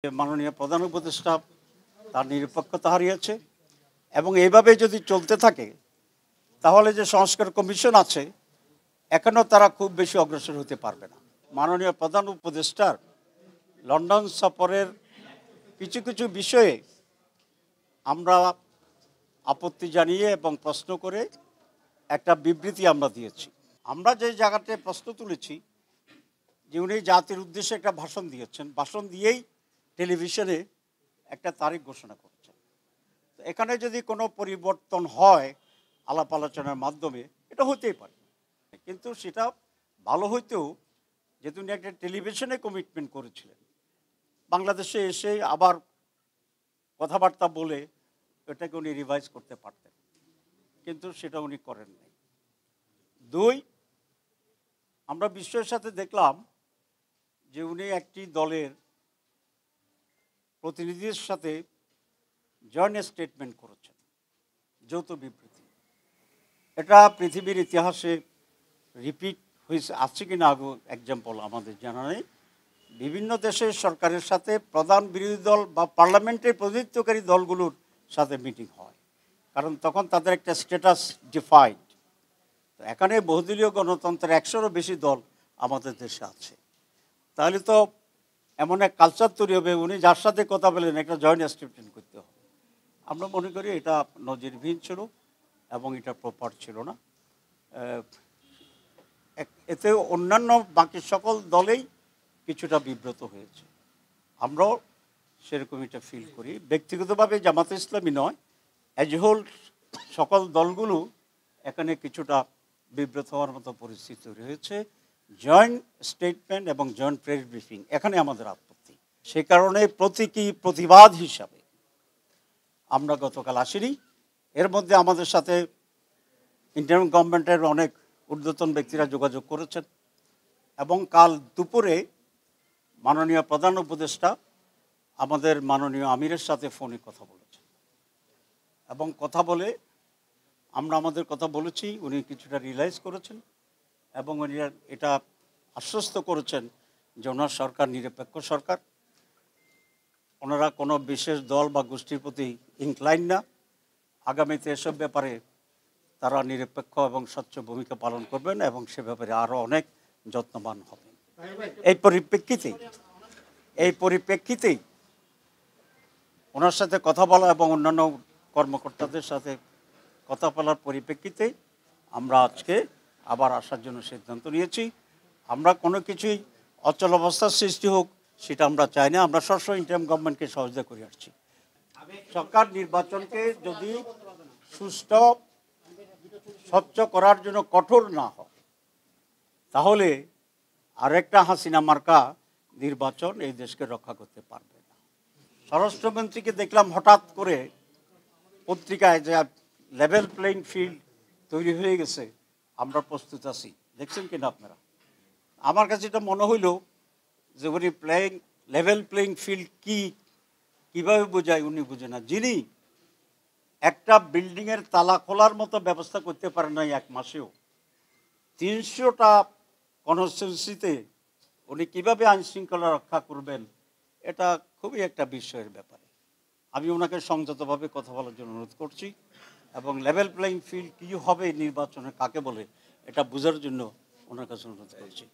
মাননীয় প্রধান উপদেষ্টা তার নিরপেক্ষতা হারিয়েছে এবং এইভাবে যদি চলতে থাকে তাহলে যে সংস্কার কমিশন আছে এখনও তারা খুব বেশি অগ্রসর হতে পারবে না। মাননীয় প্রধান উপদেষ্টার লন্ডন সফরের কিছু কিছু বিষয়ে আমরা আপত্তি জানিয়ে এবং প্রশ্ন করে একটা বিবৃতি আমরা দিয়েছি। আমরা যে জায়গাতে প্রশ্ন তুলেছি যে উনি জাতির উদ্দেশ্যে একটা ভাষণ দিয়েছেন, ভাষণ দিয়েই টেলিভিশনে একটা তারিখ ঘোষণা করেছেন। তো এখানে যদি কোনো পরিবর্তন হয় আলাপ আলোচনার মাধ্যমে এটা হতেই পারে, কিন্তু সেটা ভালো হইতেও যেহেতু উনি একটা টেলিভিশনে কমিটমেন্ট করেছিলেন, বাংলাদেশে এসে আবার কথাবার্তা বলে এটাকে উনি রিভাইজ করতে পারতেন, কিন্তু সেটা উনি করেন নাই। দুই, আমরা বিস্ময়ের সাথে দেখলাম যে উনি একটি দলের প্রতিনিধির সাথে জয়েন্ট স্টেটমেন্ট করেছেন, যৌথ বিবৃতি। এটা পৃথিবীর ইতিহাসে রিপিট হয়েছে, আছে কিনা আগে এক্সাম্পল আমাদের জানা নেই। বিভিন্ন দেশের সরকারের সাথে প্রধান বিরোধী দল বা পার্লামেন্টের প্রতিনিধিত্বকারী দলগুলোর সাথে মিটিং হয়, কারণ তখন তাদের একটা স্ট্যাটাস ডিফাইন্ড। তো এখানে বহুদলীয় গণতন্ত্রের 100-এরও বেশি দল আমাদের দেশে আছে, তাহলে তো এমন এক কালচার তৈরি হবে উনি যার সাথে কথা বলেন একটা জয়েন্ট স্টেটমেন্ট করতে হবে। আমরা মনে করি এটা নজিরবিহীন ছিল এবং এটা প্রপার ছিল না। এতে অন্যান্য বাকি সকল দলেই কিছুটা বিব্রত হয়েছে, আমরাও সেরকম এটা ফিল করি। ব্যক্তিগতভাবে জামাতে ইসলামী নয়, অ্যাজ হোল সকল দলগুলো এখানে কিছুটা বিব্রত হওয়ার মতো পরিস্থিতি তৈরি হয়েছে। জয়েন্ট স্টেটমেন্ট এবং জয়েন্ট প্রেস ব্রিফিং এখানে আমাদের আপত্তি। সে কারণে প্রতীকী প্রতিবাদ হিসাবে আমরা গতকাল আসিনি। এর মধ্যে আমাদের সাথে ইন্টারিম গভর্নমেন্টের অনেক ঊর্ধ্বতন ব্যক্তিরা যোগাযোগ করেছেন এবং কাল দুপুরে মাননীয় প্রধান উপদেষ্টা আমাদের মাননীয় আমিরের সাথে ফোনে কথা বলেছেন এবং কথা বলে আমরা আমাদের কথা বলেছি, উনি কিছুটা রিয়েলাইজ করেছেন এবং উনি এটা আশ্বস্ত করেছেন যে ওনার সরকার নিরপেক্ষ সরকার, ওনারা কোনো বিশেষ দল বা গোষ্ঠীর প্রতি ইনক্লাইন না। আগামীতে এসব ব্যাপারে তারা নিরপেক্ষ এবং স্বচ্ছ ভূমিকা পালন করবেন এবং সে ব্যাপারে আরও অনেক যত্নবান হবেন। এই পরিপ্রেক্ষিতেই ওনার সাথে কথা বলা এবং অন্যান্য কর্মকর্তাদের সাথে কথা বলার পরিপ্রেক্ষিতে আমরা আজকে আবার আসার জন্য সিদ্ধান্ত নিয়েছি। আমরা কোনো কিছুই অচল অবস্থার সৃষ্টি হোক সেটা আমরা চাই না। আমরা সবসময় ইন্টারিম গভর্নমেন্টকে সহযোগিতা করে আসছি। সরকার নির্বাচনকে যদি সুষ্ঠু স্বচ্ছ করার জন্য কঠোর না হয় তাহলে আরেকটা হাসিনা মার্কা নির্বাচন এই দেশকে রক্ষা করতে পারবে না। স্বরাষ্ট্রমন্ত্রীকে দেখলাম হঠাৎ করে পত্রিকায় যে লেভেল প্লেইং ফিল্ড তৈরি হয়ে গেছে, আমরা প্রস্তুত আছি। দেখছেন কিনা আপনারা? আমার কাছে এটা মনে হইল যে উনি লেভেল প্লেইং ফিল্ড কীভাবে বোঝায় উনি বুঝে না। যিনি একটা বিল্ডিংয়ের তালা খোলার মতো ব্যবস্থা করতে পারেন না এক মাসেও, 300টা কনস্টিটিউয়েন্সিতে উনি কীভাবে আইনশৃঙ্খলা রক্ষা করবেন, এটা খুবই একটা বিস্ময়ের ব্যাপার। আমি ওনাকে সংযতভাবে কথা বলার জন্য অনুরোধ করছি এবং লেভেল প্লেইং ফিল্ড কী হবে নির্বাচনে কাকে বলে এটা বোঝার জন্য ওনার কাছে অনুরোধ করছি।